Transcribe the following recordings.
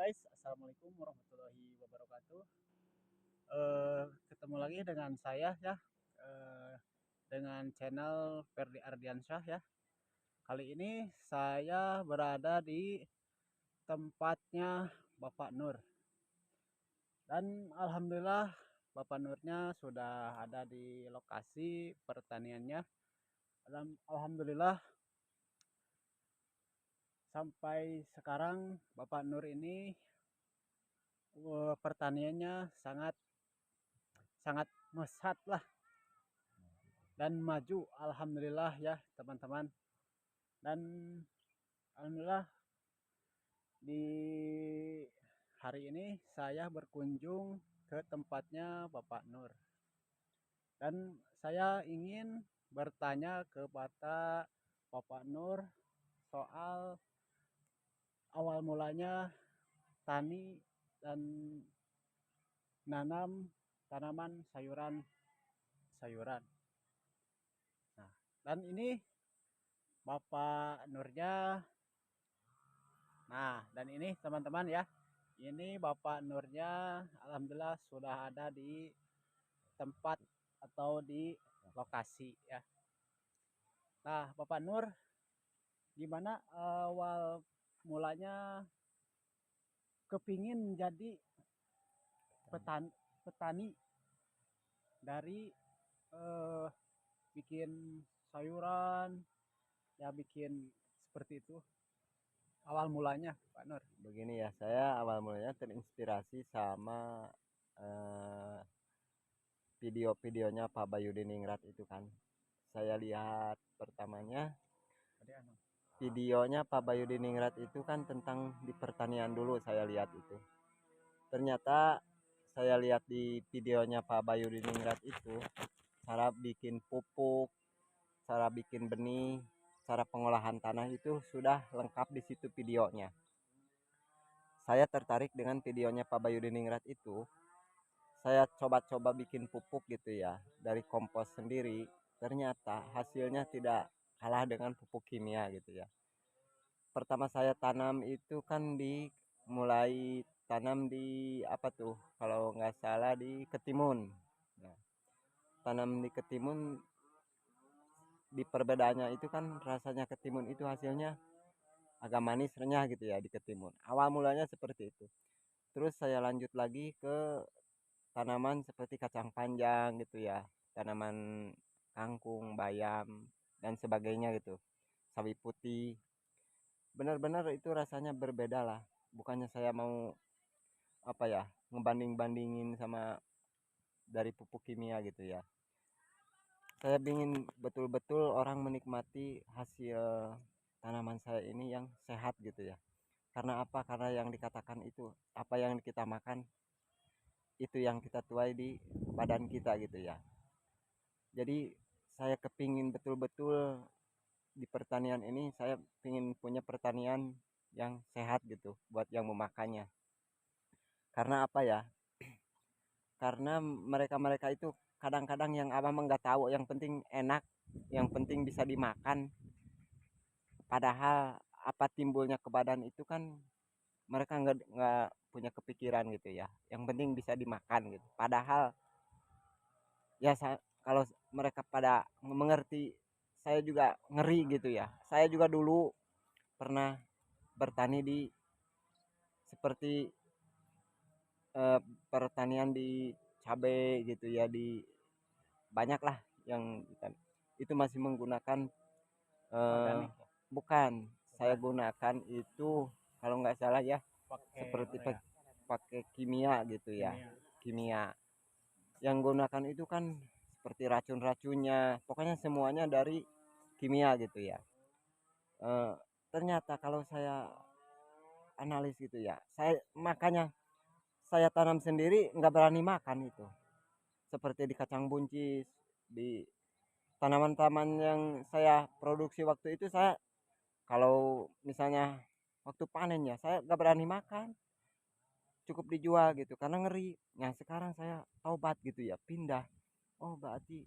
guys, assalamualaikum warahmatullahi wabarakatuh. Ketemu lagi dengan saya ya, eh, dengan channel Ferdi Ardiansyah ya. Kali ini saya berada di tempatnya Bapak Nur dan alhamdulillah Bapak Nurnya sudah ada di lokasi pertaniannya. Alhamdulillah sampai sekarang Bapak Nur ini pertaniannya sangat sangat mesat lah dan maju alhamdulillah ya teman-teman. Dan alhamdulillah di hari ini saya berkunjung ke tempatnya Bapak Nur dan saya ingin bertanya kepada Bapak Nur soal awal mulanya tani dan nanam tanaman sayuran. Nah, dan ini Bapak Nurnya. Nah, dan ini teman-teman ya, ini Bapak Nurnya alhamdulillah sudah ada di tempat atau di lokasi ya. Nah, Bapak Nur, gimana awal mulanya kepingin jadi petani dari eh, bikin sayuran, ya bikin seperti itu. Awal mulanya, Pak Nur. Begini ya, saya awal mulanya terinspirasi sama eh, video-videonya Pak Bayudiningrat itu kan. Saya lihat pertamanya videonya Pak Bayudiningrat itu kan tentang di pertanian dulu saya lihat itu. Ternyata saya lihat di videonya Pak Bayudiningrat itu cara bikin pupuk, cara bikin benih, cara pengolahan tanah itu sudah lengkap di situ videonya. Saya tertarik dengan videonya Pak Bayudiningrat itu. Saya coba-coba bikin pupuk gitu ya dari kompos sendiri. Ternyata hasilnya tidak kalah dengan pupuk kimia gitu ya. Pertama saya tanam itu kan mulai tanam di apa tuh, kalau nggak salah di Ketimun. Nah, tanam di Ketimun, di perbedaannya itu kan rasanya Ketimun itu hasilnya agak manis renyah gitu ya di Ketimun. Awal mulanya seperti itu. Terus saya lanjut lagi ke tanaman seperti kacang panjang gitu ya, tanaman kangkung, bayam, dan sebagainya gitu, sawi putih. Benar-benar itu rasanya berbeda lah. Bukannya saya mau apa ya, ngebanding-bandingin sama dari pupuk kimia gitu ya. Saya ingin betul-betul orang menikmati hasil tanaman saya ini yang sehat gitu ya. Karena apa? Karena yang dikatakan itu, apa yang kita makan itu yang kita tuai di badan kita gitu ya. Jadi saya kepingin betul-betul di pertanian ini, saya ingin punya pertanian yang sehat gitu buat yang memakannya. Karena apa ya? Karena mereka-mereka itu kadang-kadang yang abang nggak tahu, yang penting enak, yang penting bisa dimakan. Padahal apa timbulnya ke badan itu kan mereka nggak punya kepikiran gitu ya. Yang penting bisa dimakan gitu. Padahal ya kalau mereka pada mengerti, saya juga ngeri gitu ya. Saya juga dulu pernah bertani di seperti eh, pertanian di cabai gitu ya, di banyak lah yang itu masih menggunakan eh, Organik ya? bukan, saya Bukan. gunakan itu kalau nggak salah ya Pakai seperti urea pakai kimia gitu ya, kimia. kimia yang gunakan itu kan seperti racun-racunnya, pokoknya semuanya dari kimia gitu ya. Eh, Ternyata kalau saya analis gitu ya, saya makanya saya tanam sendiri nggak berani makan itu, seperti di kacang buncis, di tanaman-tanaman yang saya produksi waktu itu. Saya kalau misalnya waktu panen ya saya nggak berani makan, cukup dijual gitu karena ngeri. Nah sekarang saya taubat gitu ya, pindah. Oh berarti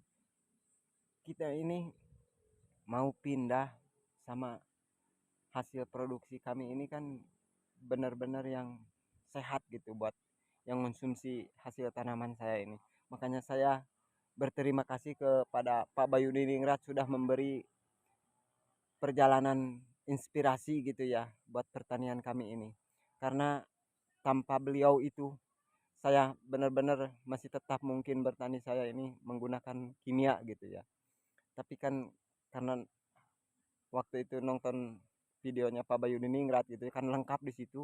kita ini mau pindah sama hasil produksi kami ini kan benar-benar yang sehat gitu buat yang konsumsi hasil tanaman saya ini. Makanya saya berterima kasih kepada Pak Bayu Diningrat sudah memberi perjalanan inspirasi gitu ya buat pertanian kami ini. Karena tanpa beliau itu saya benar-benar masih tetap mungkin bertani saya ini menggunakan kimia gitu ya. Tapi kan karena waktu itu nonton videonya Pak Bayu Diningrat gitu ya, kan lengkap di situ.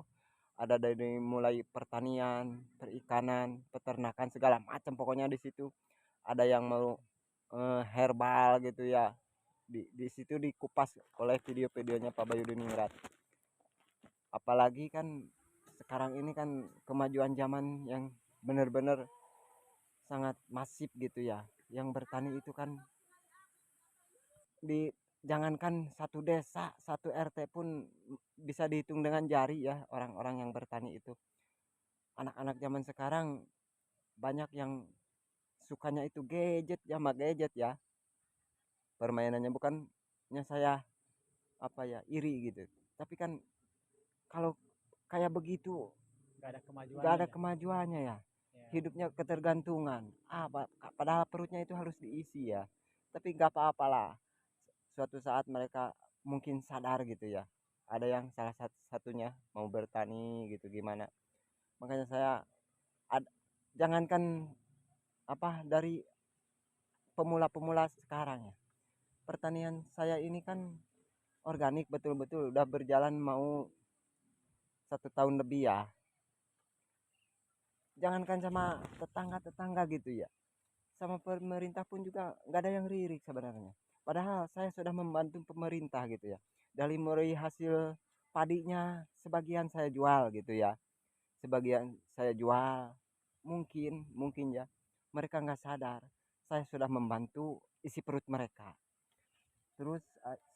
Ada dari mulai pertanian, perikanan, peternakan segala macam pokoknya di situ. Ada yang mau herbal gitu ya. Di situ dikupas oleh video-videonya Pak Bayu Diningrat. Apalagi kan sekarang ini kan kemajuan zaman yang benar-benar sangat masif gitu ya. Yang bertani itu kan di jangankan satu desa, satu RT pun bisa dihitung dengan jari ya orang-orang yang bertani itu. Anak-anak zaman sekarang banyak yang sukanya itu gadget ya, sama gadget ya. Permainannya bukannya saya apa ya iri gitu. Tapi kan kalau kayak begitu Nggak ada gak kemajuannya ada ya. kemajuannya ya. Ya, Hidupnya ketergantungan. Padahal perutnya itu harus diisi ya. Tapi nggak apa-apalah. Suatu saat mereka mungkin sadar gitu ya. Ada yang salah satunya mau bertani gitu gimana. Makanya saya ad, jangankan apa dari pemula-pemula sekarang ya. Pertanian saya ini kan organik betul-betul udah berjalan mau 1 tahun lebih ya. Jangankan sama tetangga-tetangga gitu ya, sama pemerintah pun juga nggak ada yang lirik sebenarnya. Padahal saya sudah membantu pemerintah gitu ya. Dari mulai hasil padinya sebagian saya jual gitu ya. Sebagian saya jual. Mungkin ya. Mereka nggak sadar. Saya sudah membantu isi perut mereka. Terus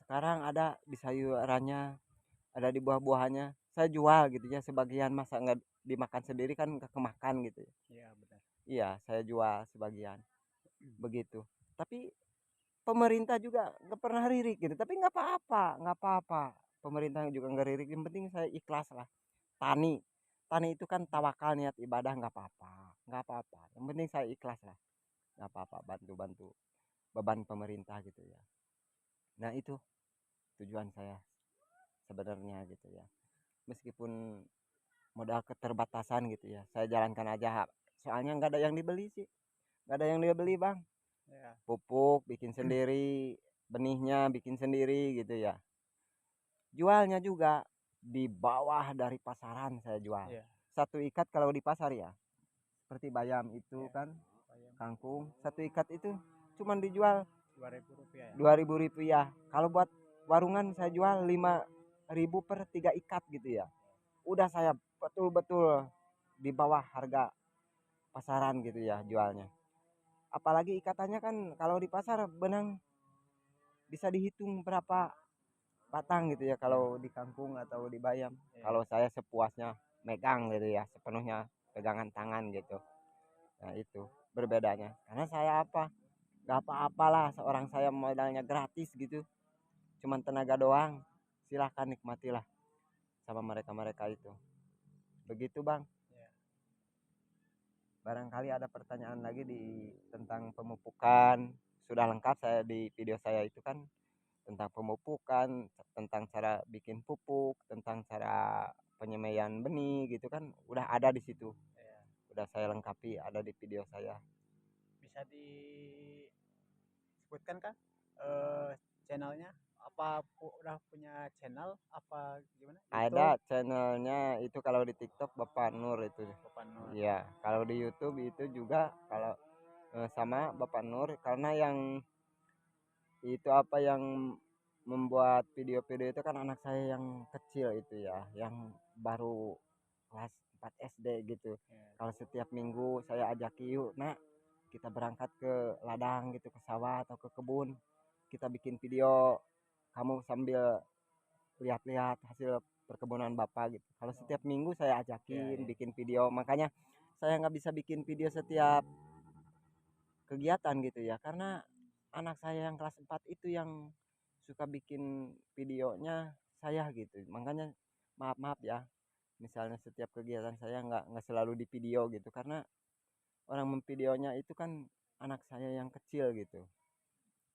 sekarang ada di sayurannya, ada di buah-buahannya. Saya jual gitu ya. Sebagian masa nggak dimakan sendiri kan nggak kemakan gitu ya. iya benar. Iya, saya jual sebagian. Begitu. Tapi pemerintah juga nggak pernah lirik gitu, tapi nggak apa-apa, pemerintah juga nggak lirik, yang penting saya ikhlas lah. Tani tani itu kan tawakal, niat ibadah, nggak apa-apa, yang penting saya ikhlas lah, nggak apa-apa, bantu-bantu beban pemerintah gitu ya. Nah itu tujuan saya sebenarnya gitu ya, meskipun modal keterbatasan gitu ya, saya jalankan aja, soalnya nggak ada yang dibeli sih, nggak ada yang dibeli bang. Ya, Pupuk bikin sendiri, benihnya bikin sendiri gitu ya. Jualnya juga di bawah dari pasaran saya jual. iya, Satu ikat kalau di pasar ya, seperti bayam itu iya. kan, Bayam kangkung, satu ikat itu cuman dijual Rp2.000 ya. 2.000 rupiah. Kalau buat warungan saya jual 5.000 per 3 ikat gitu ya. Udah saya betul-betul di bawah harga pasaran gitu ya jualnya. Apalagi ikatannya kan kalau di pasar benang bisa dihitung berapa batang gitu ya kalau di kangkung atau di bayam. Iya. Kalau saya sepuasnya megang gitu ya, sepenuhnya pegangan tangan gitu. Nah itu berbedanya. Karena saya apa? Gak apa-apalah seorang saya modalnya gratis gitu. Cuman tenaga doang. Silahkan nikmatilah sama mereka-mereka itu. Begitu bang. Iya. Barangkali ada pertanyaan lagi di tentang pemupukan. Sudah lengkap saya di video saya itu kan tentang pemupukan, tentang cara bikin pupuk, tentang cara penyemaian benih gitu kan udah ada di situ. Iya. Udah saya lengkapi ada di video saya. Bisa disebutkan kan channelnya? Apa udah punya channel? Apa gimana? Ada YouTube, channelnya itu kalau di TikTok Bapak Nur itu. Bapak Nur. Iya, kalau di YouTube itu juga kalau sama Bapak Nur karena yang itu apa yang membuat video-video itu kan anak saya yang kecil itu ya, yang baru kelas 4 SD gitu. Iya. Kalau setiap minggu saya ajak yuk, nak kita berangkat ke ladang gitu, ke sawah atau ke kebun. Kita bikin video, kamu sambil lihat-lihat hasil perkebunan Bapak gitu. Kalau Oh, setiap minggu saya iya, ajakin iya. bikin video, makanya saya nggak bisa bikin video setiap kegiatan gitu ya, karena anak saya yang kelas 4 itu yang suka bikin videonya saya gitu. Makanya maaf-maaf ya, misalnya setiap kegiatan saya nggak selalu di video gitu, karena orang memvideonya itu kan anak saya yang kecil gitu.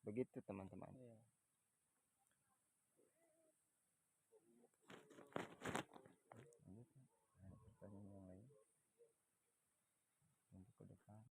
Begitu teman-teman. Iya.